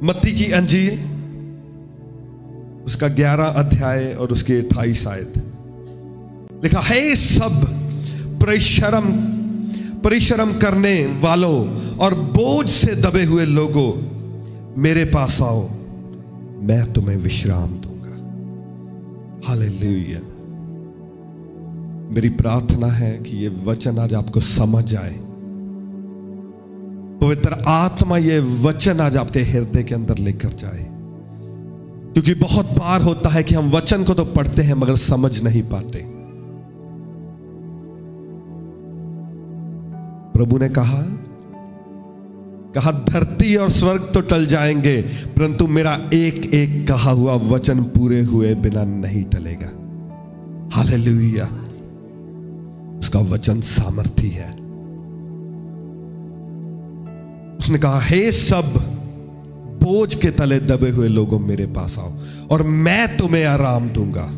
मत्ती की अंजील उसका 11 अध्याय और उसके 28 आयत लिखा है, सब परिश्रम करने वालों और बोझ से दबे हुए लोगों, मेरे पास आओ, मैं तुम्हें विश्राम दूंगा। हालेलुया। मेरी प्रार्थना है कि ये वचन आज आपको समझ आए। पवित्र आत्मा ये वचन आज आपके हृदय के अंदर लेकर जाए, क्योंकि बहुत बार होता है कि हम वचन को तो पढ़ते हैं मगर समझ नहीं पाते। प्रभु ने कहा धरती और स्वर्ग तो टल जाएंगे, परंतु मेरा एक एक कहा हुआ वचन पूरे हुए बिना नहीं टलेगा। हालेलुया। उसका वचन सामर्थी है। उसने कहा, हे सब बोझ के तले दबे हुए लोगों, मेरे पास आओ और मैं तुम्हें आराम दूंगा।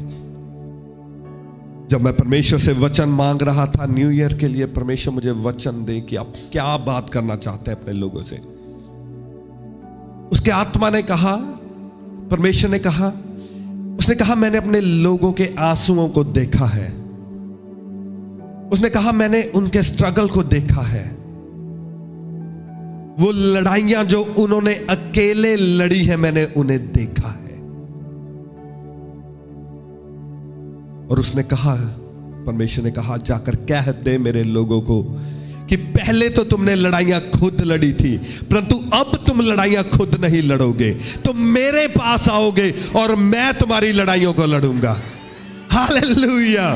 जब मैं परमेश्वर से वचन मांग रहा था न्यू ईयर के लिए, परमेश्वर मुझे वचन दे कि आप क्या बात करना चाहते हैं अपने लोगों से। उसके आत्मा ने कहा, परमेश्वर ने कहा, उसने कहा मैंने अपने लोगों के आंसुओं को देखा है। उसने कहा मैंने उनके स्ट्रगल को देखा है। वो लड़ाइयां जो उन्होंने अकेले लड़ी है, मैंने उन्हें देखा है। और उसने कहा, परमेश्वर ने कहा, जाकर कह दे मेरे लोगों को कि पहले तो तुमने लड़ाइयां खुद लड़ी थी, परंतु अब तुम लड़ाइयां खुद नहीं लड़ोगे। तुम मेरे पास आओगे और मैं तुम्हारी लड़ाइयों को लड़ूंगा। Hallelujah,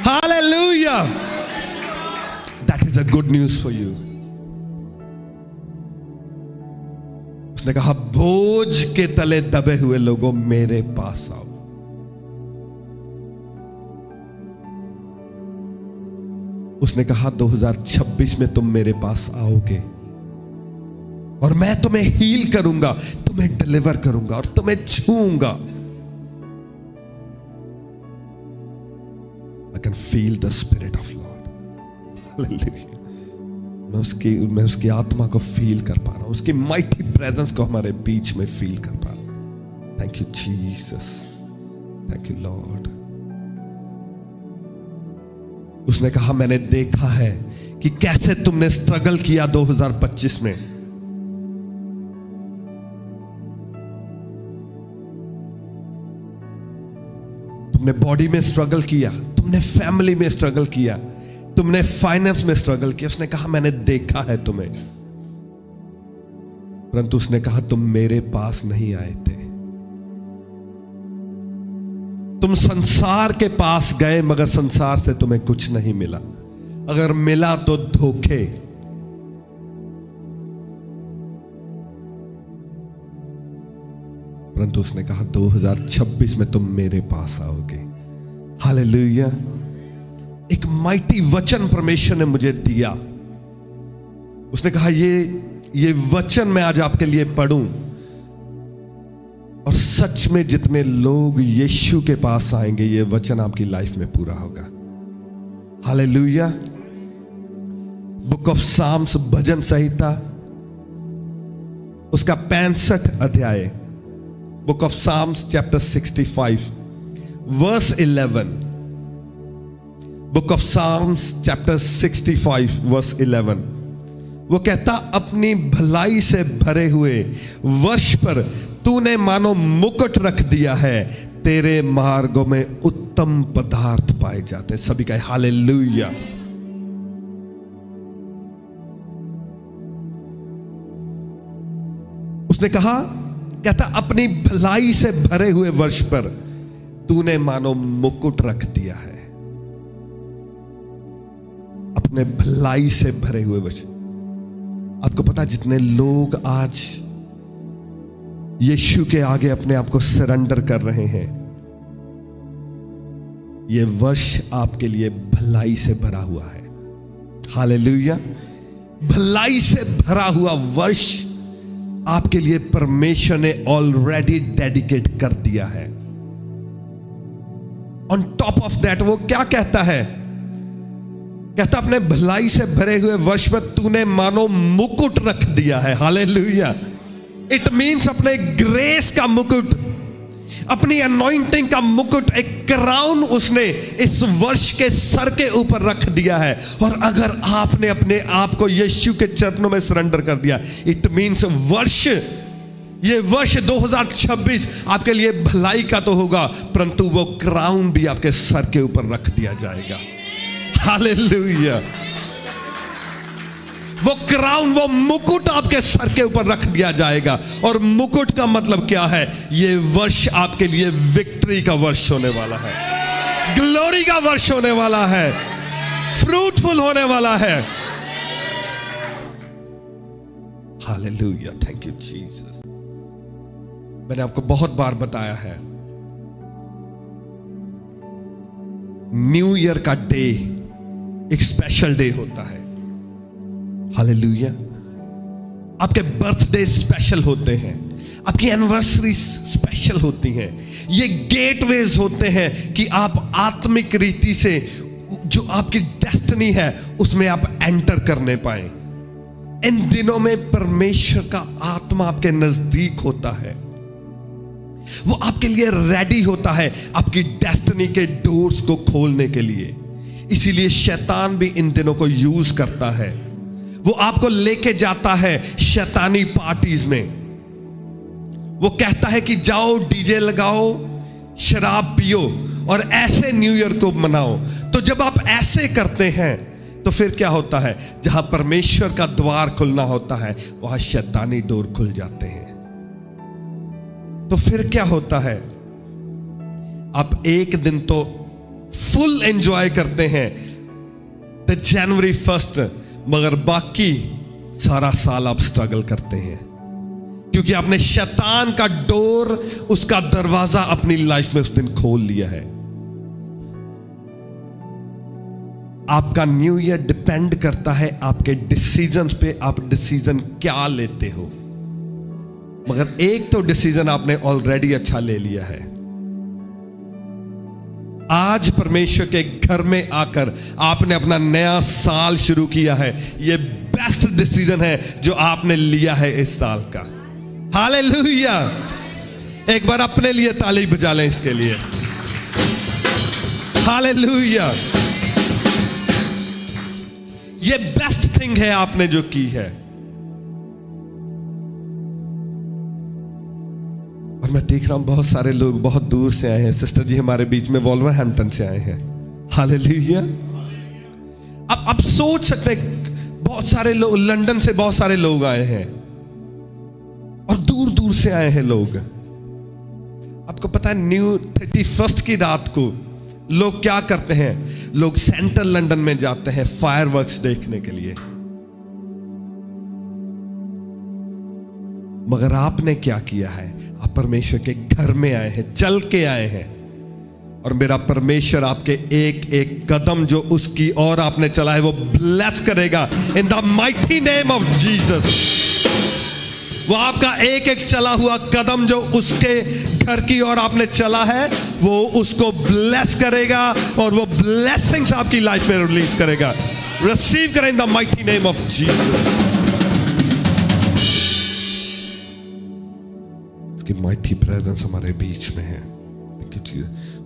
hallelujah. That is a good news for you. उसने कहा, बोझ के तले दबे हुए लोगों, मेरे पास आओ। उसने कहा 2026 में तुम मेरे पास आओगे और मैं तुम्हें हील करूंगा, तुम्हें डिलीवर करूंगा और तुम्हें छूऊंगा। I can feel the spirit of Lord. Hallelujah. मैं उसकी आत्मा को फील कर पा रहा हूं, उसकी माइटी प्रेजेंस को हमारे बीच में फील कर पा रहा हूं। Thank you Jesus, thank you Lord. उसने कहा मैंने देखा है कि कैसे तुमने स्ट्रगल किया 2025 में। तुमने बॉडी में स्ट्रगल किया, तुमने फैमिली में स्ट्रगल किया, तुमने फाइनेंस में स्ट्रगल किया। उसने कहा मैंने देखा है तुम्हें, परंतु उसने कहा तुम मेरे पास नहीं आए थे। तुम संसार के पास गए मगर संसार से तुम्हें कुछ नहीं मिला, अगर मिला तो धोखे। परंतु उसने कहा 2026 में तुम मेरे पास आओगे। हालेलुया। एक माइटी वचन परमेश्वर ने मुझे दिया। उसने कहा ये वचन मैं आज आपके लिए पढ़ूं और सच में जितने लोग यीशु के पास आएंगे, ये वचन आपकी लाइफ में पूरा होगा। हालेलुया। बुक ऑफ साम्स, भजन संहिता, उसका 65 अध्याय, book of psalms chapter 65 verse 11। Book of psalms chapter 65 verse 11, वो कहता, अपनी भलाई से भरे हुए वर्ष पर तूने मानो मुकुट रख दिया है, तेरे मार्गों में उत्तम पदार्थ पाए जाते। सभी का हालेलुया। उसने कहा, कहता अपनी भलाई से भरे हुए वर्ष पर तूने मानो मुकुट रख दिया है। अपने भलाई से भरे हुए वर्ष। आपको पता, जितने लोग आज यीशु के आगे अपने आप को सरेंडर कर रहे हैं, ये वर्ष आपके लिए भलाई से भरा हुआ है। हालेलुया। भलाई से भरा हुआ वर्ष आपके लिए परमेश्वर ने ऑलरेडी डेडिकेट कर दिया है। ऑन टॉप ऑफ दैट वो क्या कहता है? कहता अपने भलाई से भरे हुए वर्ष में तूने मानो मुकुट रख दिया है। हालेलुया। इट मीन्स अपने ग्रेस का मुकुट, अपनी अनॉइंटिंग का मुकुट, एक क्राउन उसने इस वर्ष के सर के ऊपर रख दिया है। और अगर आपने अपने आप को यीशु के चरणों में सरेंडर कर दिया, इट मीन्स ये वर्ष 2026 आपके लिए भलाई का तो होगा, परंतु वो क्राउन भी आपके सर के ऊपर रख दिया जाएगा। हालेलुया। वो क्राउन, वो मुकुट आपके सर के ऊपर रख दिया जाएगा। और मुकुट का मतलब क्या है? ये वर्ष आपके लिए विक्ट्री का वर्ष होने वाला है, ग्लोरी का वर्ष होने वाला है, फ्रूटफुल होने वाला है। Hallelujah, thank you Jesus. मैंने आपको बहुत बार बताया है, न्यू ईयर का डे एक स्पेशल डे होता है। हालेलुया। आपके बर्थडे स्पेशल होते हैं, आपकी एनिवर्सरी स्पेशल होती हैं। ये गेटवेज होते हैं कि आप आत्मिक रीति से जो आपकी डेस्टिनी है उसमें आप एंटर करने पाए। इन दिनों में परमेश्वर का आत्मा आपके नजदीक होता है, वो आपके लिए रेडी होता है आपकी डेस्टिनी के डोर्स को खोलने के लिए। इसीलिए शैतान भी इन दिनों को यूज करता है। वो आपको लेके जाता है शैतानी पार्टीज में। वो कहता है कि जाओ डीजे लगाओ, शराब पियो और ऐसे न्यू ईयर को मनाओ। तो जब आप ऐसे करते हैं तो फिर क्या होता है? जहां परमेश्वर का द्वार खुलना होता है वहां शैतानी डोर खुल जाते हैं। तो फिर क्या होता है? आप एक दिन तो फुल एंजॉय करते हैं द जनवरी 1, मगर बाकी सारा साल आप स्ट्रगल करते हैं, क्योंकि आपने शैतान का डोर, उसका दरवाजा अपनी लाइफ में उस दिन खोल लिया है। आपका न्यू ईयर डिपेंड करता है आपके डिसीजंस पे, आप डिसीजन क्या लेते हो। मगर एक तो डिसीजन आपने ऑलरेडी अच्छा ले लिया है। आज परमेश्वर के घर में आकर आपने अपना नया साल शुरू किया है। यह बेस्ट डिसीजन है जो आपने लिया है इस साल का। हालेलुया। एक बार अपने लिए ताली बजा लें इसके लिए। हालेलुया। ये बेस्ट थिंग है आपने जो की है। और मैं देख रहा हूं बहुत सारे लोग बहुत दूर से आए हैं। सिस्टर जी हमारे बीच में वॉल्वरहैम्पटन से आए हैं। हालेलुया। अब सोच सकते हैं, बहुत सारे लोग लंदन से, बहुत सारे लोग आए हैं और दूर दूर से आए हैं लोग। आपको पता है न्यू 31 की रात को लोग क्या करते हैं? लोग सेंट्रल लंदन में जाते हैं फायरवर्क्स देखने के लिए। मगर आपने क्या किया है? आप परमेश्वर के घर में आए हैं, चल के आए हैं। और मेरा परमेश्वर आपके एक एक कदम जो उसकी और आपने चला है वो ब्लेस करेगा in the mighty name of Jesus. वो आपका एक एक चला हुआ कदम जो उसके घर की ओर आपने चला है वो उसको ब्लेस करेगा और वो ब्लेसिंग्स आपकी लाइफ में रिलीज करेगा। रिसीव करें in the mighty name of Jesus. उसकी माइटी प्रेजेंस हमारे बीच में है।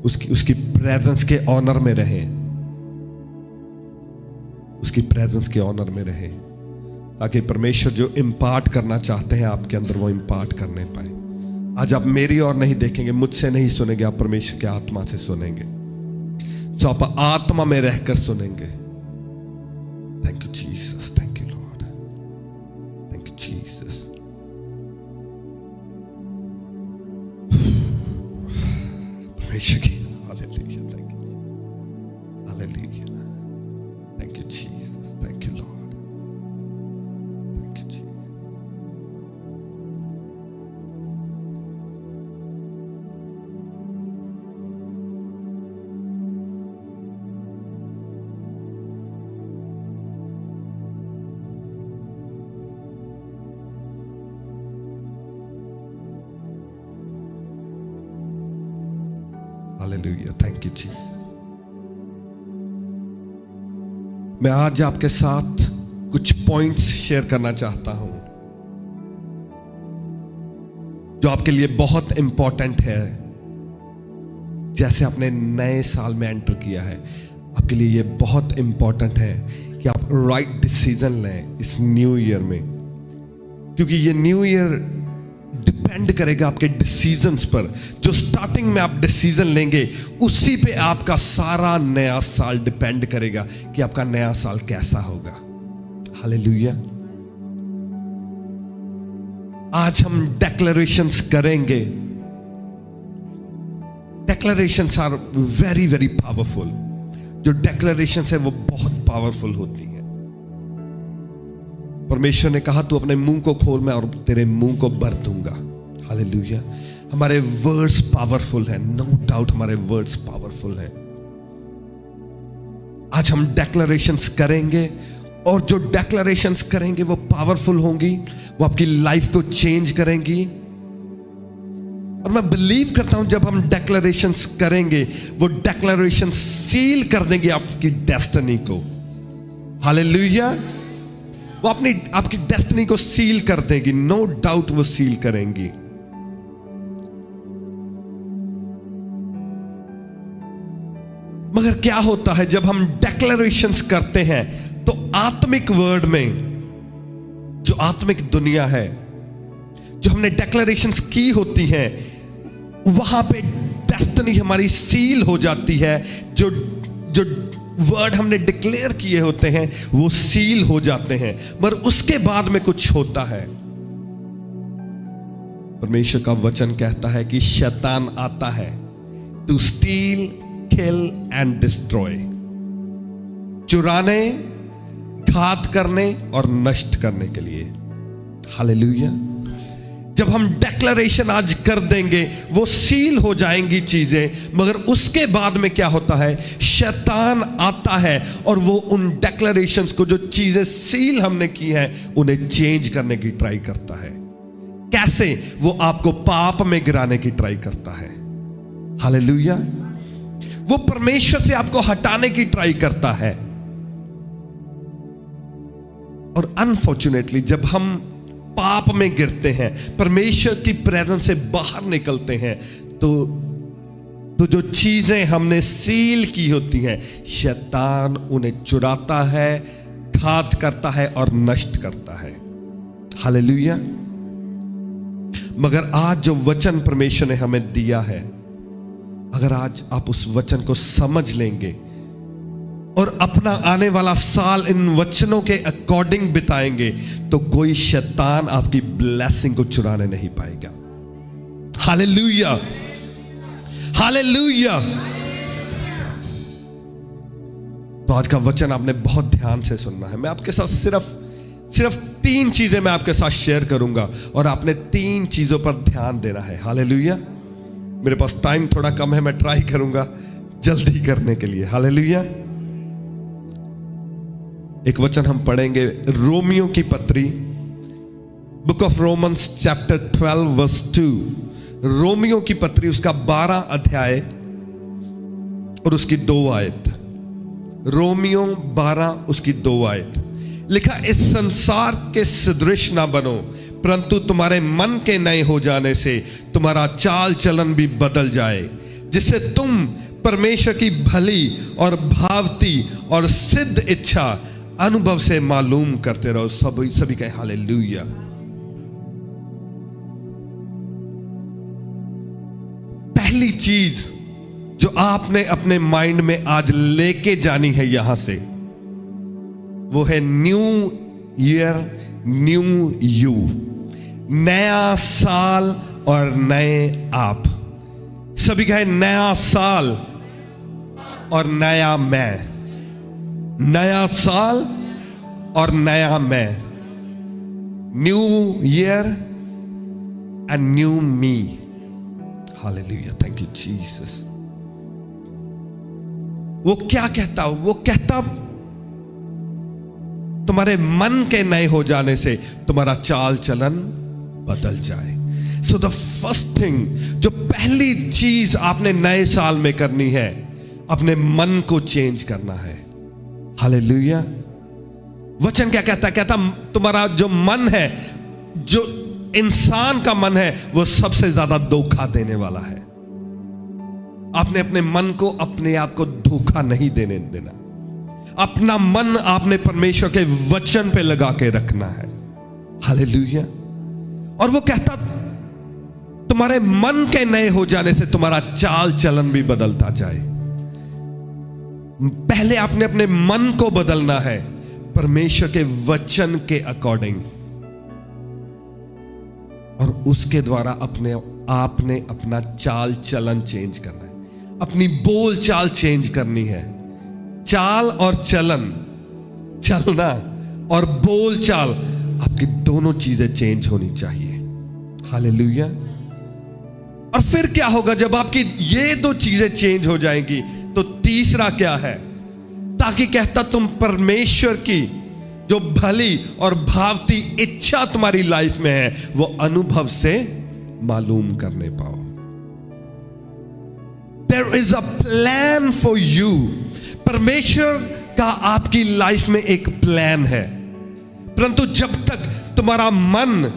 उसकी प्रेजेंस के ऑनर में रहे, उसकी प्रेजेंस के ऑनर में रहे, ताकि परमेश्वर जो इंपार्ट करना चाहते हैं आपके अंदर वो इंपार्ट करने पाए। आज आप मेरी और नहीं देखेंगे, मुझसे नहीं सुनेंगे, आप परमेश्वर के आत्मा से सुनेंगे। तो आप आत्मा में रहकर सुनेंगे। Thank you Jesus, thank you Lord, thank you Jesus. परमेश्वर की hallelujah, thank you, hallelujah, thank you Jesus, thank you Lord, thank you Jesus. Hallelujah, thank you Jesus. मैं आज आपके साथ कुछ पॉइंट्स शेयर करना चाहता हूं। जो आपके लिए बहुत इंपॉर्टेंट है। जैसे आपने नए साल में एंटर किया है, आपके लिए ये बहुत इंपॉर्टेंट है कि आप राइट डिसीजन लें इस न्यू ईयर में, क्योंकि ये न्यू ईयर डिपेंड करेगा आपके डिसीजंस पर। जो स्टार्टिंग में आप डिसीजन लेंगे, उसी पे आपका सारा नया साल डिपेंड करेगा कि आपका नया साल कैसा होगा। हालेलुया। आज हम डेक्लरेशंस करेंगे। डेक्लरेशंस आर वेरी वेरी पावरफुल। जो डेक्लरेशंस है वो बहुत पावरफुल होती है। परमेश्वर ने कहा, तू अपने मुंह को खोल, मैं और तेरे मुंह को भर दूंगा। हालेलुया। हमारे वर्ड्स पावरफुल हैं, नो डाउट हमारे वर्ड्स पावरफुल हैं। आज हम डेक्लरेशंस करेंगे, और जो डेक्लरेशंस करेंगे वो पावरफुल होंगी, वो आपकी लाइफ को चेंज करेंगी। और मैं बिलीव करता हूं जब हम डेक्लरेशंस करेंगे, वो डेक्लरेशन सील कर देंगे आपकी डेस्टिनी को। हालेलुया। वो आपकी डेस्टिनी को सील कर देगी, नो डाउट वो सील करेंगी। मगर क्या होता है जब हम डेक्लरेशंस करते हैं, तो आत्मिक वर्ड में, जो आत्मिक दुनिया है, जो हमने डेक्लरेशंस की होती हैं, वहां पे डेस्टिनी हमारी सील हो जाती है। जो वर्ड हमने डिक्लेयर किए होते हैं वो सील हो जाते हैं, मगर उसके बाद में कुछ होता है। परमेश्वर का वचन कहता है कि शैतान आता है to steal, kill and destroy, चुराने, घात करने और नष्ट करने के लिए। हालेलुया। जब हम डेक्लरेशन आज कर देंगे, वो सील हो जाएंगी चीजें, मगर उसके बाद में क्या होता है, शैतान आता है और वो उन डेक्लरेशंस को, जो चीजें सील हमने की हैं, उन्हें चेंज करने की ट्राई करता है। कैसे? वो आपको पाप में गिराने की ट्राई करता है। हालेलुया। वो परमेश्वर से आपको हटाने की ट्राई करता है। और अनफॉर्चुनेटली जब हम पाप में गिरते हैं, परमेश्वर की प्रेजेंस से बाहर निकलते हैं, तो जो चीजें हमने सील की होती हैं, शैतान उन्हें चुराता है, घात करता है और नष्ट करता है। हालेलुया। मगर आज जो वचन परमेश्वर ने हमें दिया है, अगर आज आप उस वचन को समझ लेंगे और अपना आने वाला साल इन वचनों के अकॉर्डिंग बिताएंगे, तो कोई शैतान आपकी ब्लेसिंग को चुराने नहीं पाएगा। हालेलुया। हालेलुया। तो आज का वचन आपने बहुत ध्यान से सुनना है। मैं आपके साथ सिर्फ 3 चीजें मैं आपके साथ शेयर करूंगा, और आपने 3 चीजों पर ध्यान देना है। हालेलुया। मेरे पास टाइम थोड़ा कम है, मैं ट्राई करूंगा जल्दी करने के लिए। हालेलुया। एक वचन हम पढ़ेंगे, रोमियो की पत्री, book of Romans chapter 12 verse 2। रोमियो की पत्री उसका 12 अध्याय और उसकी 2 आयत। रोमियो 12 उसकी 2 आयत। लिखा, इस संसार के सदृश ना बनो, परंतु तुम्हारे मन के नए हो जाने से तुम्हारा चाल चलन भी बदल जाए, जिससे तुम परमेश्वर की भली और भावती और सिद्ध इच्छा अनुभव से मालूम करते रहो। सभी कहे हालेलुया। पहली चीज जो आपने अपने माइंड में आज लेके जानी है यहां से, वो है न्यू ईयर, न्यू यू। नया साल और नए आप। सभी कहे नया साल और नया मैं। नया साल और नया मैं। New year and new me. Hallelujah. Thank you Jesus. वो क्या कहता? वो कहता तुम्हारे मन के नए हो जाने से तुम्हारा चाल चलन बदल जाए। सो द फर्स्ट थिंग, जो पहली चीज आपने नए साल में करनी है, अपने मन को चेंज करना है। हालेलुया। वचन क्या कहता है? कहता तुम्हारा जो मन है, जो इंसान का मन है वो सबसे ज्यादा धोखा देने वाला है। आपने अपने मन को, अपने आप को धोखा नहीं देने देना। अपना मन आपने परमेश्वर के वचन पे लगा के रखना है। हालेलुया। और वो कहता तुम्हारे मन के नए हो जाने से तुम्हारा चाल चलन भी बदलता जाए। पहले आपने अपने मन को बदलना है परमेश्वर के वचन के अकॉर्डिंग, और उसके द्वारा आपने अपना चाल चलन चेंज करना है, अपनी बोल चाल चेंज करनी है। चाल और चलन, चलना और बोल चाल, आपकी दोनों चीजें चेंज होनी चाहिए। हालेलुया। और फिर क्या होगा जब आपकी ये दो चीजें चेंज हो जाएंगी, तो तीसरा क्या है? ताकि कहता तुम परमेश्वर की जो भली और भावती इच्छा तुम्हारी लाइफ में है वो अनुभव से मालूम करने पाओ। There is a plan for you. परमेश्वर का आपकी लाइफ में एक प्लान है, परंतु जब तक तुम्हारा मन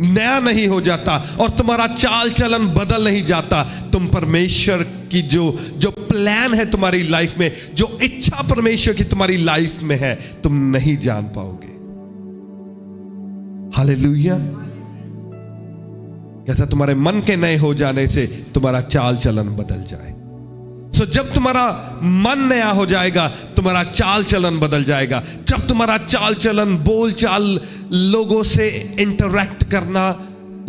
नया नहीं हो जाता और तुम्हारा चाल चलन बदल नहीं जाता, तुम परमेश्वर की जो प्लान है तुम्हारी लाइफ में, जो इच्छा परमेश्वर की तुम्हारी लाइफ में है, तुम नहीं जान पाओगे। हालेलुया। कहता तुम्हारे मन के नए हो जाने से तुम्हारा चाल चलन बदल जाए। तो जब तुम्हारा मन नया हो जाएगा, तुम्हारा चाल चलन बदल जाएगा। जब तुम्हारा चाल चलन, बोल चाल, लोगों से इंटरैक्ट करना,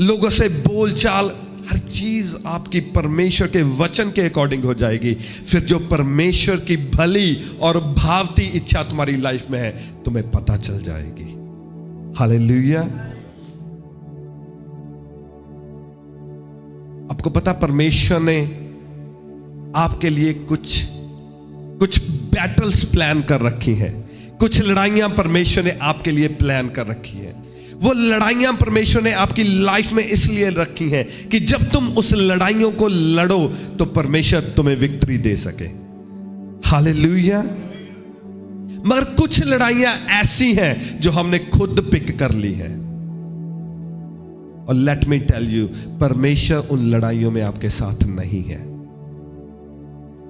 लोगों से बोल चाल, हर चीज आपकी परमेश्वर के वचन के अकॉर्डिंग हो जाएगी। फिर जो परमेश्वर की भली और भावती इच्छा तुम्हारी लाइफ में है, तुम्हें पता चल जाएगी। हालेलुया। आपको पता, परमेश्वर ने आपके लिए कुछ बैटल्स प्लान कर रखी हैं, कुछ लड़ाइयां परमेश्वर ने आपके लिए प्लान कर रखी हैं। वो लड़ाइयां परमेश्वर ने आपकी लाइफ में इसलिए रखी हैं कि जब तुम उस लड़ाइयों को लड़ो तो परमेश्वर तुम्हें विक्ट्री दे सके। हालेलुया। मगर कुछ लड़ाइयां ऐसी हैं जो हमने खुद पिक कर ली हैं, और लेट मी टेल यू, परमेश्वर उन लड़ाइयों में आपके साथ नहीं है।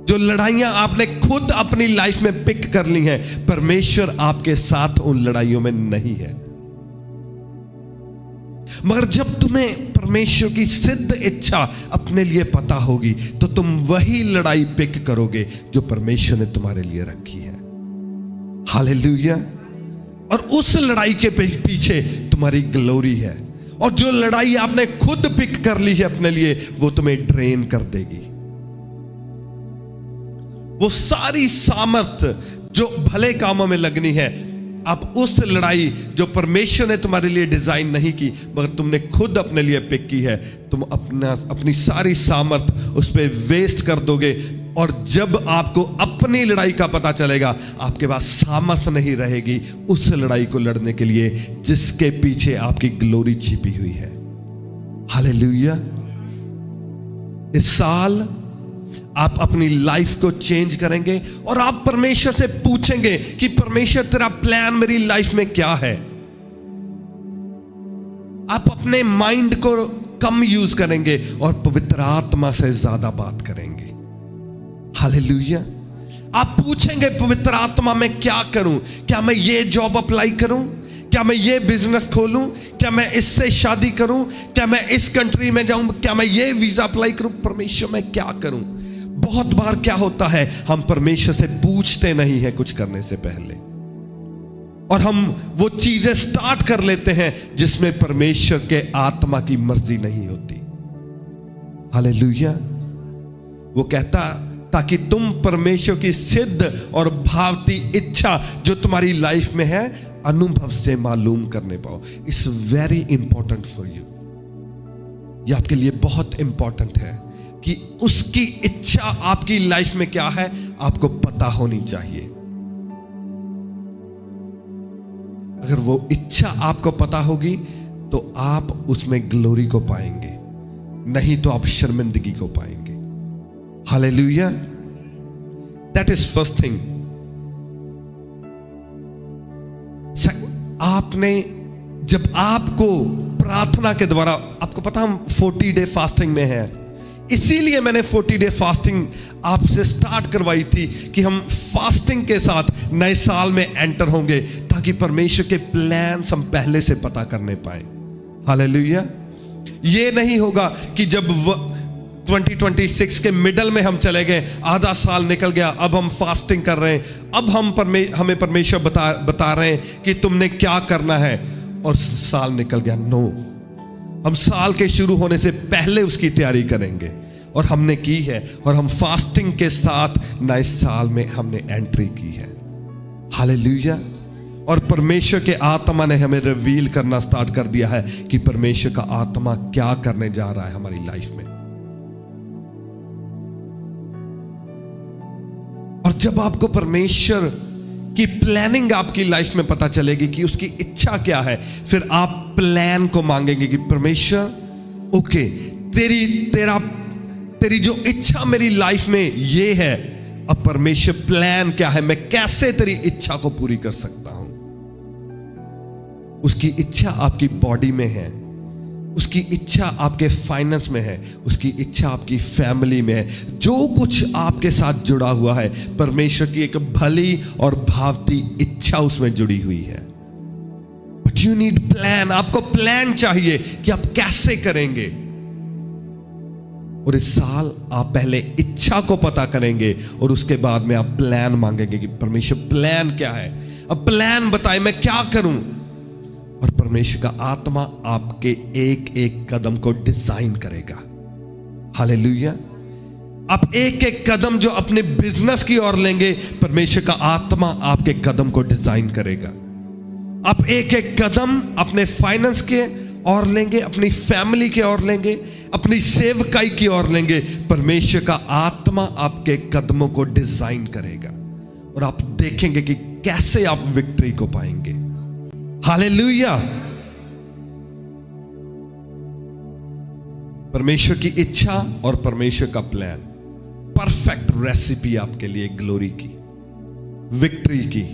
जो लड़ाइयां आपने खुद अपनी लाइफ में पिक कर ली हैं, परमेश्वर आपके साथ उन लड़ाइयों में नहीं है। मगर जब तुम्हें परमेश्वर की सिद्ध इच्छा अपने लिए पता होगी, तो तुम वही लड़ाई पिक करोगे जो परमेश्वर ने तुम्हारे लिए रखी है। हालेलुया। और उस लड़ाई के पीछे तुम्हारी ग्लोरी है, और जो लड़ाई आपने खुद पिक कर ली है अपने लिए, वो तुम्हें ड्रेन कर देगी। वो सारी सामर्थ जो भले कामों में लगनी है, आप उस लड़ाई जो परमेश्वर ने तुम्हारे लिए डिजाइन नहीं की मगर तुमने खुद अपने लिए पिक की है, तुम अपनी सारी सामर्थ उस पर वेस्ट कर दोगे। और जब आपको अपनी लड़ाई का पता चलेगा, आपके पास सामर्थ नहीं रहेगी उस लड़ाई को लड़ने के लिए जिसके पीछे आपकी ग्लोरी छिपी हुई है। हालेलुया। इस साल आप अपनी लाइफ को चेंज करेंगे और आप परमेश्वर से पूछेंगे कि परमेश्वर तेरा प्लान मेरी लाइफ में क्या है। आप अपने माइंड को कम यूज करेंगे और पवित्र आत्मा से ज्यादा बात करेंगे। हालेलुया। आप पूछेंगे पवित्र आत्मा में क्या करूं? क्या मैं ये जॉब अप्लाई करूं? क्या मैं ये बिजनेस खोलूं? क्या मैं इससे शादी करूं? क्या मैं इस कंट्री में जाऊं? क्या मैं ये वीजा अप्लाई करूं? परमेश्वर मैं क्या करूं? बहुत बार क्या होता है, हम परमेश्वर से पूछते नहीं हैं कुछ करने से पहले, और हम वो चीजें स्टार्ट कर लेते हैं जिसमें परमेश्वर के आत्मा की मर्जी नहीं होती। हालेलुया। वो कहता ताकि तुम परमेश्वर की सिद्ध और भावती इच्छा जो तुम्हारी लाइफ में है अनुभव से मालूम करने पाओ। It's very important for you. ये आपके लिए बहुत इंपॉर्टेंट है कि उसकी इच्छा आपकी लाइफ में क्या है, आपको पता होनी चाहिए। अगर वो इच्छा आपको पता होगी तो आप उसमें ग्लोरी को पाएंगे, नहीं तो आप शर्मिंदगी को पाएंगे। Hallelujah. That is first thing. आपने जब आपको प्रार्थना के द्वारा, आपको पता हम 40 डे फास्टिंग में हैं, इसीलिए मैंने 40 डे फास्टिंग आपसे स्टार्ट करवाई थी कि हम फास्टिंग के साथ नए साल में एंटर होंगे, ताकि परमेश्वर के प्लान्स हम पहले से पता करने पाए। हालेलुया। ये नहीं होगा कि जब 2026 के मिडल में हम चले गए, आधा साल निकल गया, अब हम फास्टिंग कर रहे हैं, अब हमें परमेश्वर बता रहे हैं कि तुमने क्या करना है, और साल निकल गया। नो, हम साल के शुरू होने से पहले उसकी तैयारी करेंगे, और हमने की है, और हम फास्टिंग के साथ नए साल में हमने एंट्री की है। हालेलुया। और परमेश्वर के आत्मा ने हमें रिवील करना स्टार्ट कर दिया है कि परमेश्वर का आत्मा क्या करने जा रहा है हमारी लाइफ में। और जब आपको परमेश्वर की प्लानिंग आपकी लाइफ में पता चलेगी कि उसकी इच्छा क्या है, फिर आप प्लान को मांगेंगे कि परमेश्वर ओके, तेरी जो इच्छा मेरी लाइफ में ये है, अब परमेश्वर प्लान क्या है, मैं कैसे तेरी इच्छा को पूरी कर सकता हूं। उसकी इच्छा आपकी बॉडी में है, उसकी इच्छा आपके फाइनेंस में है, उसकी इच्छा आपकी फैमिली में है। जो कुछ आपके साथ जुड़ा हुआ है, परमेश्वर की एक भली और भावती इच्छा उसमें जुड़ी हुई है। But you need plan. आपको प्लान चाहिए कि आप कैसे करेंगे। और इस साल आप पहले इच्छा को पता करेंगे, और उसके बाद में आप प्लान मांगेंगे कि परमेश्वर प्लान क्या है, अब प्लान बताए, मैं क्या करूं। और परमेश्वर का आत्मा आपके एक एक कदम को डिजाइन करेगा। हालेलुया। आप एक एक कदम जो अपने बिजनेस की ओर लेंगे, परमेश्वर का आत्मा आपके कदम को डिजाइन करेगा। आप एक एक कदम अपने फाइनेंस के ओर लेंगे, अपनी फैमिली के ओर लेंगे, अपनी सेवकाई की ओर लेंगे, परमेश्वर का आत्मा आपके कदमों को डिजाइन करेगा, और आप देखेंगे कि कैसे आप विक्ट्री को पाएंगे। हालेलुया। परमेश्वर की इच्छा और परमेश्वर का प्लान, परफेक्ट रेसिपी आपके लिए ग्लोरी की, विक्ट्री की,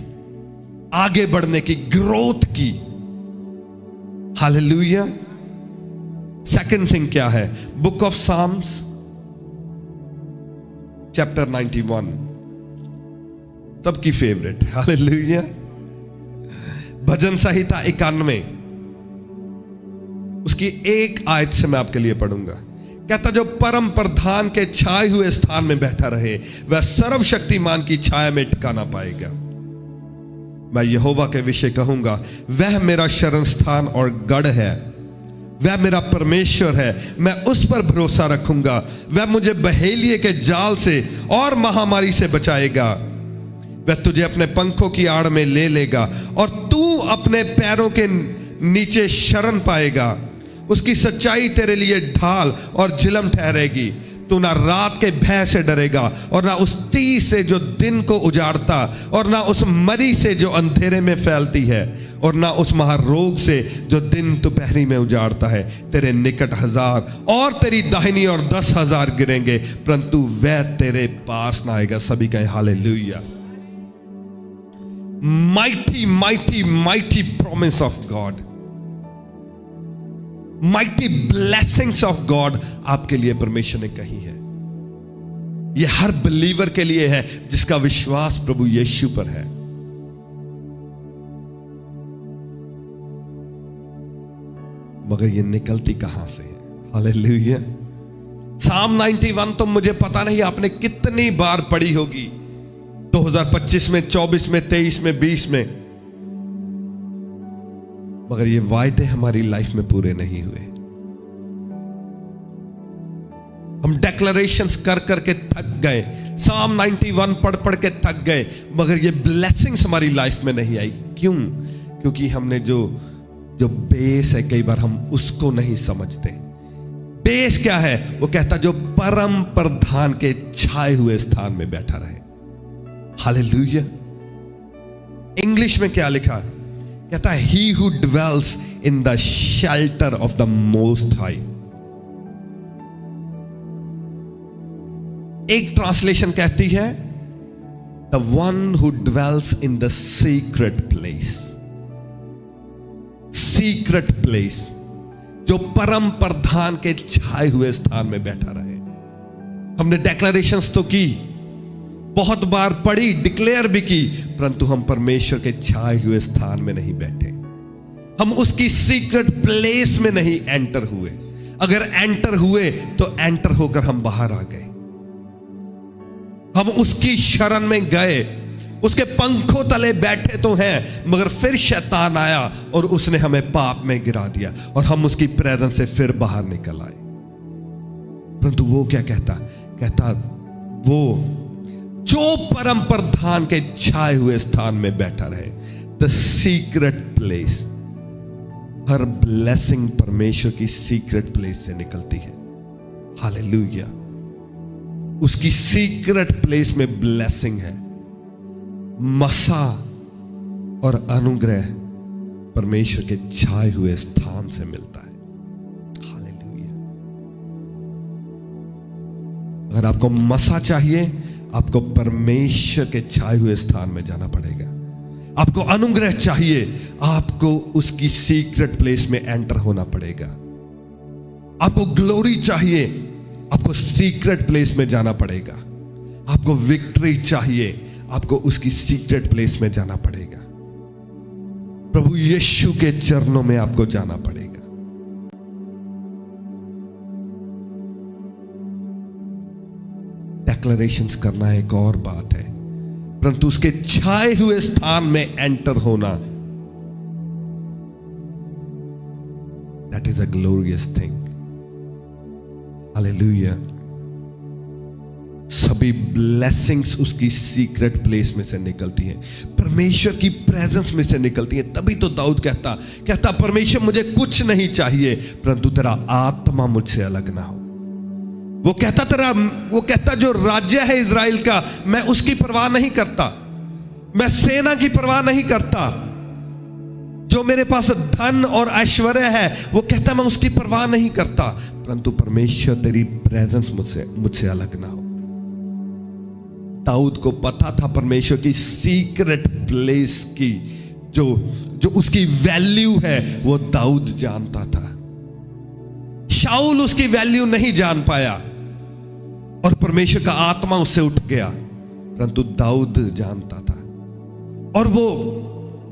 आगे बढ़ने की, ग्रोथ की। हालेलुया। सेकंड थिंग क्या है? बुक ऑफ साम्स चैप्टर 91, सबकी फेवरेट। हालेलुया। भजन संहिता 91, उसकी एक आयत से मैं आपके लिए पढ़ूंगा। कहता, जो परम प्रधान के छाए हुए स्थान में बैठा रहे, वह सर्वशक्तिमान की छाया में ठिकाना पाएगा। मैं यहोवा के विषय कहूंगा, वह मेरा शरण स्थान और गढ़ है, वह मेरा परमेश्वर है, मैं उस पर भरोसा रखूंगा। वह मुझे बहेलिए के जाल से और महामारी से बचाएगा। वह तुझे अपने पंखों की आड़ में ले लेगा, और तू अपने पैरों के नीचे शरण पाएगा। उसकी सच्चाई तेरे लिए ढाल और झिलम ठहरेगी। तू ना रात के भय से डरेगा, और ना उस तीर से जो दिन को उजाड़ता, और ना उस मरी से जो अंधेरे में फैलती है, और ना उस महारोग से जो दिन दोपहरी में उजाड़ता है। तेरे निकट 1000 और तेरी दाहिनी ओर 10,000 गिरेंगे, परंतु वह तेरे पास ना आएगा। सभी कहें hallelujah. Mighty, mighty, mighty promise of God, mighty blessings of God आपके लिए परमेश्वर ने कही है। यह हर बिलीवर के लिए है जिसका विश्वास प्रभु यीशु पर है। मगर ये निकलती कहां से है? हालेलुया। साम 91 तो मुझे पता नहीं आपने कितनी बार पढ़ी होगी, 2025 में, 24 में, 23 में, 20 में, मगर ये वायदे हमारी लाइफ में पूरे नहीं हुए। हम डिक्लेरेशंस कर करके थक गए, साम 91 पढ़ पढ़ के थक गए, मगर ये ब्लेसिंग्स हमारी लाइफ में नहीं आई। क्यों? क्योंकि हमने जो बेस है, कई बार हम उसको नहीं समझते। बेस क्या है? वो कहता, जो परम प्रधान के छाए हुए स्थान में बैठा रहे। हालेलुया। इंग्लिश में क्या लिखा? कहता है, he who dwells in the shelter of the most high। एक ट्रांसलेशन कहती है, the one who dwells in the secret place। secret place, जो परम प्रधान के छाए हुए स्थान में बैठा रहे। हमने डेक्लरेशंस तो की, बहुत बार पढ़ी, डिक्लेयर भी की, परंतु हम परमेश्वर के छाए हुए स्थान में नहीं बैठे। हम उसकी सीक्रेट प्लेस में नहीं एंटर हुए। अगर एंटर हुए तो एंटर होकर हम बाहर आ गए। हम उसकी शरण में गए, उसके पंखों तले बैठे तो हैं, मगर फिर शैतान आया और उसने हमें पाप में गिरा दिया और हम उसकी प्रेजेंस से फिर बाहर निकल आए। परंतु वो क्या कहता वो जो परम प्रधान के छाए हुए स्थान में बैठा रहे, the secret place. Her blessing परमेश्वर की सीक्रेट प्लेस से निकलती है। हालेलुया। उसकी सीक्रेट प्लेस में ब्लेसिंग है। मसा और अनुग्रह परमेश्वर के छाए हुए स्थान से मिलता है। हालेलुया। अगर आपको मसा चाहिए, आपको परमेश्वर के छाए हुए स्थान में जाना पड़ेगा। आपको अनुग्रह चाहिए, आपको उसकी सीक्रेट प्लेस में एंटर होना पड़ेगा। आपको ग्लोरी चाहिए, आपको सीक्रेट प्लेस में जाना पड़ेगा। आपको विक्ट्री चाहिए, आपको उसकी सीक्रेट प्लेस में जाना पड़ेगा। प्रभु यीशु के चरणों में आपको जाना पड़ेगा। डिक्लेरेशंस करना एक और बात है, परंतु उसके छाए हुए स्थान में एंटर होना, that is a glorious thing. Hallelujah. सभी ब्लेसिंग्स उसकी सीक्रेट प्लेस में से निकलती हैं, परमेश्वर की प्रेजेंस में से निकलती हैं। तभी तो दाऊद कहता परमेश्वर मुझे कुछ नहीं चाहिए, परंतु तेरा आत्मा मुझसे अलग ना हो। वो कहता जो राज्य है इज़राइल का, मैं उसकी परवाह नहीं करता, मैं सेना की परवाह नहीं करता। जो मेरे पास धन और ऐश्वर्य है, वो कहता मैं उसकी परवाह नहीं करता, परंतु परमेश्वर तेरी प्रेजेंस मुझसे अलग ना हो। दाऊद को पता था परमेश्वर की सीक्रेट प्लेस की जो उसकी वैल्यू है, वो दाऊद जानता था। शाऊल उसकी वैल्यू नहीं जान पाया और परमेश्वर का आत्मा उससे उठ गया, परंतु दाऊद जानता था। और वो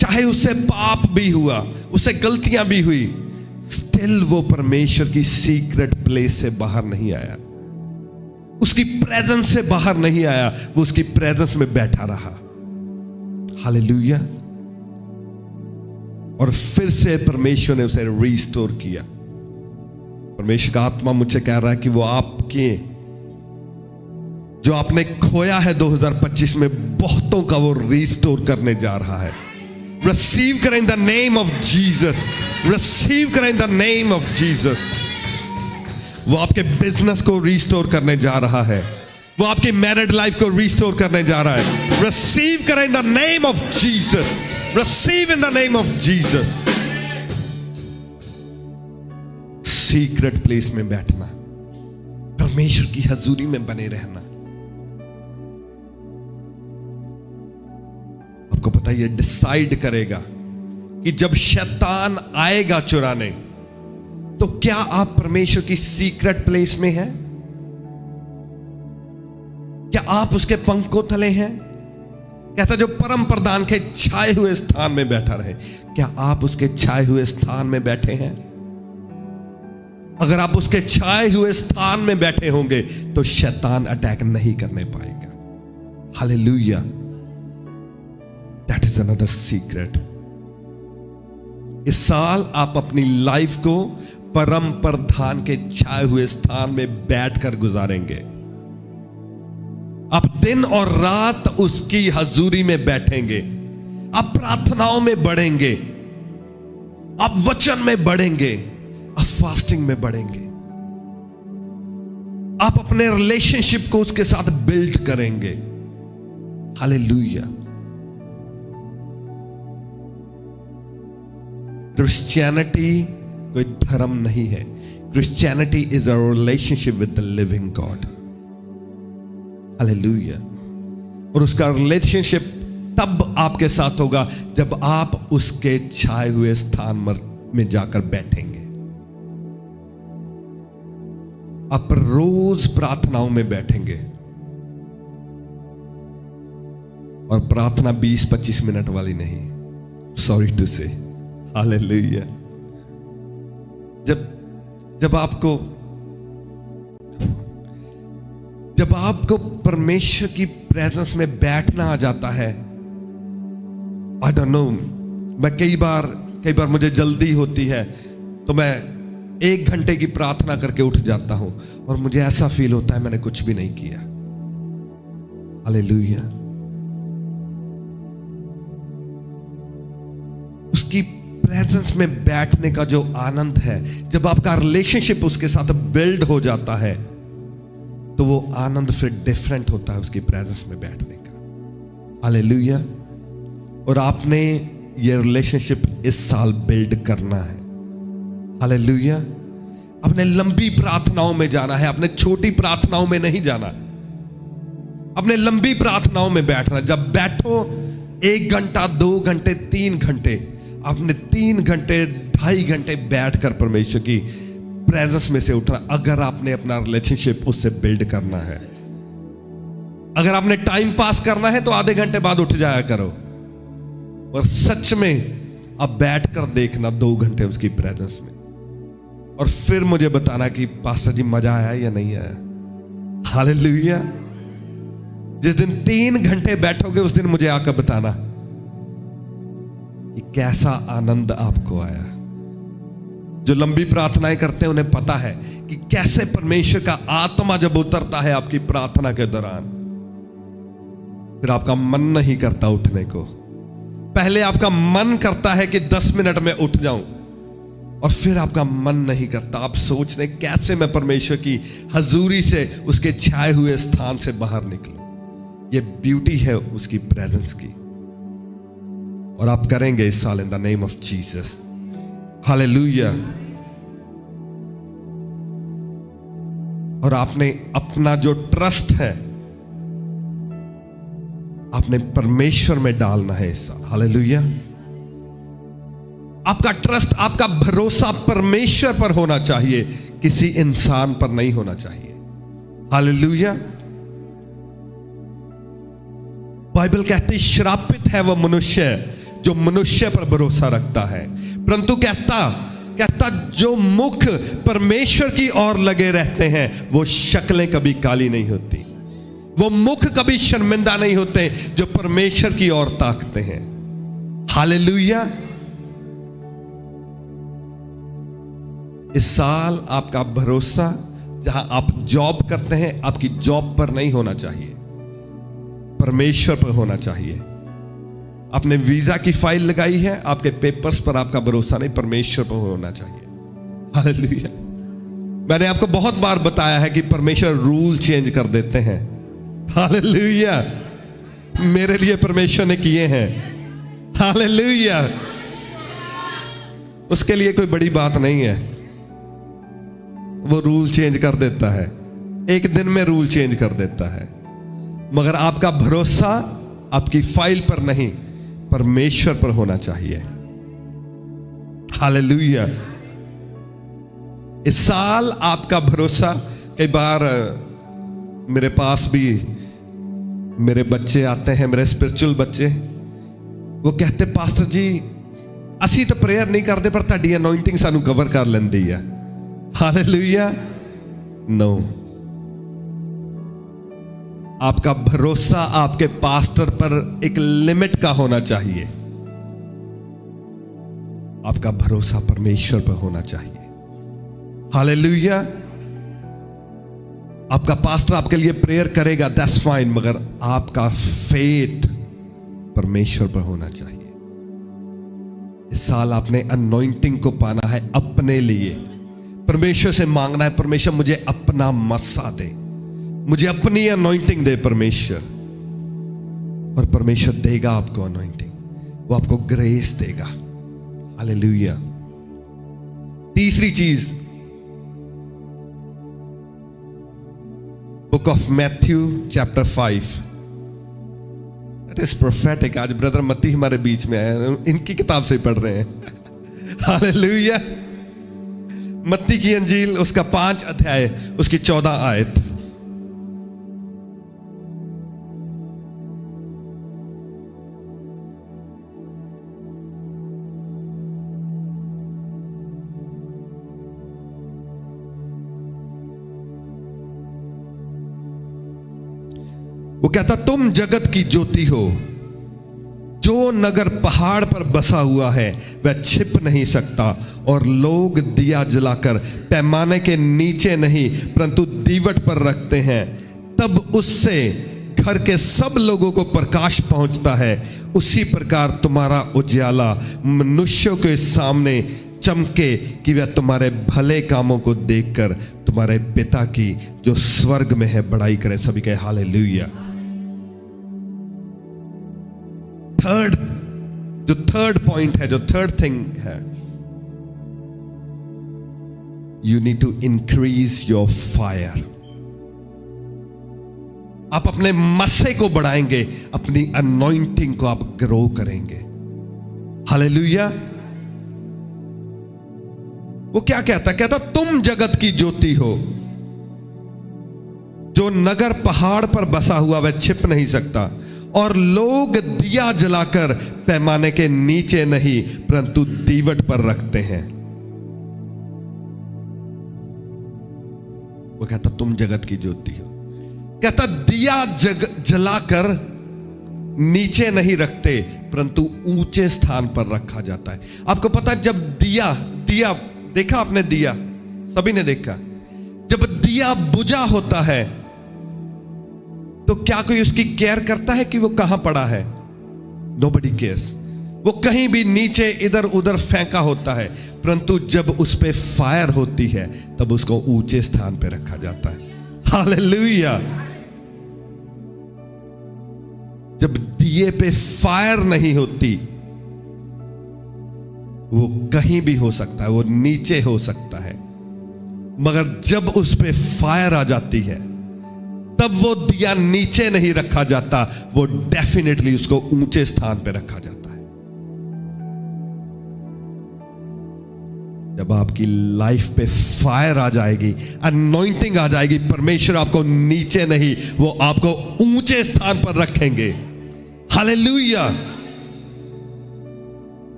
चाहे उससे पाप भी हुआ, उससे गलतियां भी हुई, स्टिल वो परमेश्वर की सीक्रेट प्लेस से बाहर नहीं आया, उसकी प्रेजेंस से बाहर नहीं आया, वो उसकी प्रेजेंस में बैठा रहा। हालेलुया। और फिर से परमेश्वर ने उसे रिस्टोर किया। परमेश्वर का आत्मा मुझसे कह रहा है कि वो आपके जो आपने खोया है 2025 में, बहुतों का वो रिस्टोर करने जा रहा है। रिसीव करें in the name of Jesus, receive करें in the name of Jesus. वो आपके बिजनेस को रिस्टोर करने जा रहा है, वो आपकी मैरिड लाइफ को रिस्टोर करने जा रहा है। रिसीव करें in the name of Jesus, receive in the name of Jesus. Secret place में बैठना, परमेश्वर की हजूरी में बने रहना। आपको पता है, ये डिसाइड करेगा कि जब शैतान आएगा चुराने, तो क्या आप परमेश्वर की सीक्रेट प्लेस में हैं? क्या आप उसके पंखों तले हैं? कहता जो परम प्रधान के छाए हुए स्थान में बैठा रहे, क्या आप उसके छाए हुए स्थान में बैठे हैं? अगर आप उसके छाए हुए स्थान में बैठे होंगे तो शैतान अटैक नहीं करने पाएगा। Hallelujah. That is another secret. इस साल आप अपनी लाइफ को परम प्रधान के छाए हुए स्थान में बैठकर गुजारेंगे। आप दिन और रात उसकी हजूरी में बैठेंगे, आप प्रार्थनाओं में बढ़ेंगे, आप वचन में बढ़ेंगे, आप फास्टिंग में बढ़ेंगे, आप अपने रिलेशनशिप को उसके साथ बिल्ड करेंगे। हालेलुया। क्रिश्चियनिटी कोई धर्म नहीं है। Christianity is a relationship with the living God. Hallelujah. और उसका रिलेशनशिप तब आपके साथ होगा जब आप उसके छाए हुए स्थान में जाकर बैठेंगे। आप रोज प्रार्थनाओं में बैठेंगे और प्रार्थना 20-25 मिनट वाली नहीं, सॉरी टू से, हालेलुया। जब आपको परमेश्वर की प्रेजेंस में बैठना आ जाता है, आई डोंट नो, मैं कई बार मुझे जल्दी होती है तो मैं 1 घंटे की प्रार्थना करके उठ जाता हूं और मुझे ऐसा फील होता है मैंने कुछ भी नहीं किया। हालेलुया। उसकी प्रेजेंस में बैठने का जो आनंद है, जब आपका रिलेशनशिप उसके साथ बिल्ड हो जाता है तो वो आनंद फिर डिफरेंट होता है उसकी प्रेजेंस में बैठने का। हालेलुया। और आपने ये रिलेशनशिप इस साल बिल्ड करना है। हालेलुया। अपने लंबी प्रार्थनाओं में जाना है, अपने छोटी प्रार्थनाओं में नहीं जाना, अपने लंबी प्रार्थनाओं में बैठना। जब बैठो 1 घंटा, 2 घंटे, 3 घंटे, आपने 3 घंटे, 2.5 घंटे बैठकर परमेश्वर की प्रेजेंस में से उठना। अगर आपने अपना रिलेशनशिप उससे बिल्ड करना है, अगर आपने टाइम पास करना है तो आधे घंटे बाद उठ जाया करो, और सच में अब बैठकर देखना 2 घंटे उसकी प्रेजेंस में, और फिर मुझे बताना कि पास्टर जी मजा आया या नहीं आया। हालेलुया। जिस दिन 3 घंटे बैठोगे उस दिन मुझे आकर बताना कि कैसा आनंद आपको आया। जो लंबी प्रार्थनाएं करते हैं उन्हें पता है कि कैसे परमेश्वर का आत्मा जब उतरता है आपकी प्रार्थना के दौरान, फिर आपका मन नहीं करता उठने को। पहले आपका मन करता है कि 10 मिनट में उठ जाऊं, और फिर आपका मन नहीं करता। आप सोच रहे कैसे मैं परमेश्वर की हजूरी से, उसके छाए हुए स्थान से बाहर निकलूं। ये ब्यूटी है उसकी प्रेजेंस की, और आप करेंगे इस साल इन the name of Jesus. Hallelujah. और आपने अपना जो ट्रस्ट है आपने परमेश्वर में डालना है इस साल। हालेलुया। आपका ट्रस्ट, आपका भरोसा परमेश्वर पर होना चाहिए, किसी इंसान पर नहीं होना चाहिए। हालेलुया। बाइबल कहती है श्रापित है वह मनुष्य जो मनुष्य पर भरोसा रखता है, परंतु कहता जो मुख परमेश्वर की ओर लगे रहते हैं वो शक्लें कभी काली नहीं होती, वो मुख कभी शर्मिंदा नहीं होते जो परमेश्वर की ओर ताकते हैं। हालेलुया। इस साल आपका भरोसा जहां आप जॉब करते हैं, आपकी जॉब पर नहीं होना चाहिए, परमेश्वर पर होना चाहिए। आपने वीजा की फाइल लगाई है, आपके पेपर्स पर आपका भरोसा नहीं, परमेश्वर पर होना चाहिए। हालेलुया। मैंने आपको बहुत बार बताया है कि परमेश्वर रूल चेंज कर देते हैं। हालेलुया। मेरे लिए परमेश्वर ने किए हैं। हालेलुया। उसके लिए कोई बड़ी बात नहीं है, वो रूल चेंज कर देता है, 1 दिन में रूल चेंज कर देता है। मगर आपका भरोसा आपकी फाइल पर नहीं, परमेश्वर पर होना चाहिए। हालेलुया। इस साल आपका भरोसा, कई बार मेरे पास भी मेरे बच्चे आते हैं, मेरे स्पिरिचुअल बच्चे, वो कहते पास्टर जी असी तो प्रेयर नहीं करते पर तुहाडी अनॉइंटिंग सानू कवर कर लेंदी है। हालेलुया। नो, आपका भरोसा आपके पास्टर पर एक लिमिट का होना चाहिए, आपका भरोसा परमेश्वर पर होना चाहिए। हालेलुया। आपका पास्टर आपके लिए प्रेयर करेगा, दैट्स फाइन, मगर आपका फेथ परमेश्वर पर होना चाहिए। इस साल आपने अनॉइंटिंग को पाना है अपने लिए, परमेश्वर से मांगना है, परमेश्वर मुझे अपना मस्सा दे, मुझे अपनी अनॉइंटिंग दे परमेश्वर, और परमेश्वर देगा आपको अनॉइंटिंग, वो आपको ग्रेस देगा। हालेलुया। तीसरी चीज, book of Matthew chapter 5, that is prophetic. आज ब्रदर मत्ती हमारे बीच में आए, इनकी किताब से पढ़ रहे हैं। हालेलुया। मत्ती की अंजील उसका 5 अध्याय उसकी 14 आयत। वो कहता, तुम जगत की ज्योति हो। जो नगर पहाड़ पर बसा हुआ है वह छिप नहीं सकता, और लोग दिया जलाकर पैमाने के नीचे नहीं परंतु दीवट पर रखते हैं, तब उससे घर के सब लोगों को प्रकाश पहुंचता है। उसी प्रकार तुम्हारा उजियाला मनुष्यों के सामने चमके कि वह तुम्हारे भले कामों को देखकर तुम्हारे पिता की जो स्वर्ग में है बड़ाई करें। सभी कहे हालेलुया। थर्ड पॉइंट है, जो थर्ड थिंग है, you need to increase your fire. आप अपने मसे को बढ़ाएंगे, अपनी अनॉइंटिंग को आप ग्रो करेंगे। हालेलुया। वो क्या कहता? कहता तुम जगत की ज्योति हो। जो नगर पहाड़ पर बसा हुआ वह छिप नहीं सकता, और लोग दिया जलाकर पैमाने के नीचे नहीं परंतु दीवट पर रखते हैं। वो कहता तुम जगत की ज्योति हो। कहता दिया जलाकर नीचे नहीं रखते परंतु ऊंचे स्थान पर रखा जाता है। आपको पता है, जब दिया देखा आपने? दिया सभी ने देखा। जब दिया बुझा होता है तो क्या कोई उसकी केयर करता है कि वो कहां पड़ा है? Nobody cares. वो कहीं भी नीचे इधर उधर फेंका होता है, परंतु जब उस पे फायर होती है तब उसको ऊंचे स्थान पे रखा जाता है। हालेलुया। जब दिए पे फायर नहीं होती, वो कहीं भी हो सकता है, वो नीचे हो सकता है, मगर जब उस पे फायर आ जाती है तब वो दिया नीचे नहीं रखा जाता, वो डेफिनेटली उसको ऊंचे स्थान पे रखा जाता है। जब आपकी लाइफ पे फायर आ जाएगी, अनॉइंटिंग आ जाएगी, परमेश्वर आपको नीचे नहीं, वो आपको ऊंचे स्थान पर रखेंगे। हालेलुया।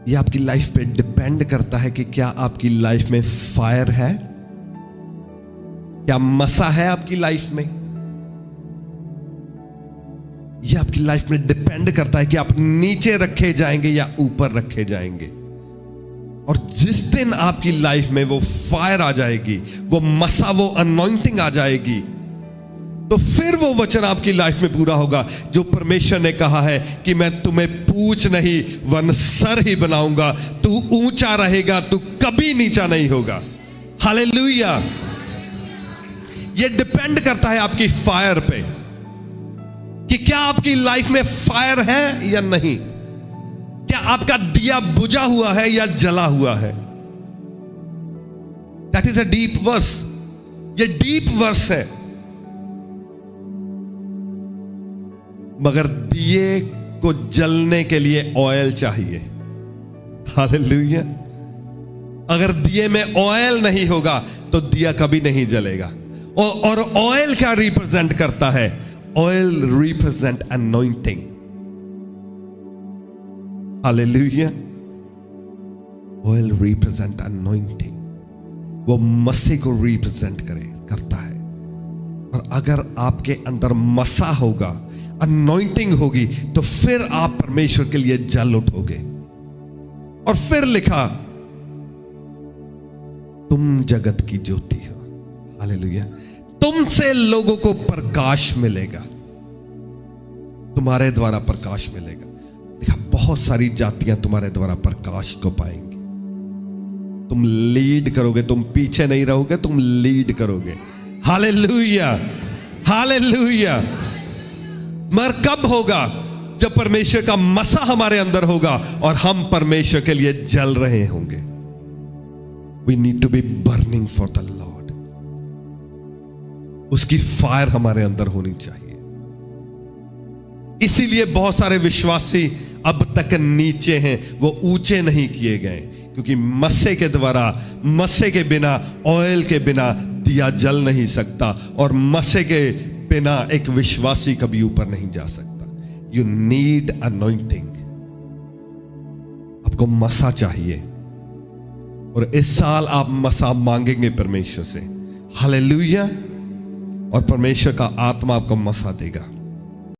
ये आपकी लाइफ पे डिपेंड करता है कि क्या आपकी लाइफ में फायर है, क्या मसा है आपकी लाइफ में। ये आपकी लाइफ में डिपेंड करता है कि आप नीचे रखे जाएंगे या ऊपर रखे जाएंगे। और जिस दिन आपकी लाइफ में वो फायर आ जाएगी, वो मसा, वो अनॉइंटिंग आ जाएगी, तो फिर वो वचन आपकी लाइफ में पूरा होगा जो परमेश्वर ने कहा है कि मैं तुम्हें पूंछ नहीं वन सर ही बनाऊंगा। तू ऊंचा रहेगा, तू कभी नीचा नहीं होगा। हालेलुया। ये डिपेंड करता है आपकी फायर पे कि क्या आपकी लाइफ में फायर है या नहीं। क्या आपका दिया बुझा हुआ है या जला हुआ है। That is a deep verse. ये डीप वर्स है। मगर दिए को जलने के लिए ऑयल चाहिए। हालेलुया। अगर दिए में ऑयल नहीं होगा तो दिया कभी नहीं जलेगा। और ऑयल क्या रिप्रेजेंट करता है? Oil represent anointing. Hallelujah. Oil represent anointing. वो मसी को रिप्रेजेंट करता है। और अगर आपके अंदर मसा होगा, अनॉइंटिंग होगी, तो फिर आप परमेश्वर के लिए जल उठोगे। और फिर लिखा तुम जगत की ज्योति हो। हालेलुया। तुमसे लोगों को प्रकाश मिलेगा, तुम्हारे द्वारा प्रकाश मिलेगा। देखा, बहुत सारी जातियां तुम्हारे द्वारा प्रकाश को पाएंगी। तुम लीड करोगे, तुम पीछे नहीं रहोगे, तुम लीड करोगे। हालेलुया। हालेलुया। मगर कब होगा? जब परमेश्वर का मसा हमारे अंदर होगा और हम परमेश्वर के लिए जल रहे होंगे। We need to be burning for the Lord. उसकी फायर हमारे अंदर होनी चाहिए। इसीलिए बहुत सारे विश्वासी अब तक नीचे हैं, वो ऊंचे नहीं किए गए, क्योंकि मस्से के द्वारा, मस्से के बिना, ऑयल के बिना दिया जल नहीं सकता, और मस्से के बिना एक विश्वासी कभी ऊपर नहीं जा सकता। यू नीड अनॉइंटिंग, आपको मसा चाहिए, और इस साल आप मसा मांगेंगे परमेश्वर से। हालेलुया। और परमेश्वर का आत्मा आपको मसा देगा।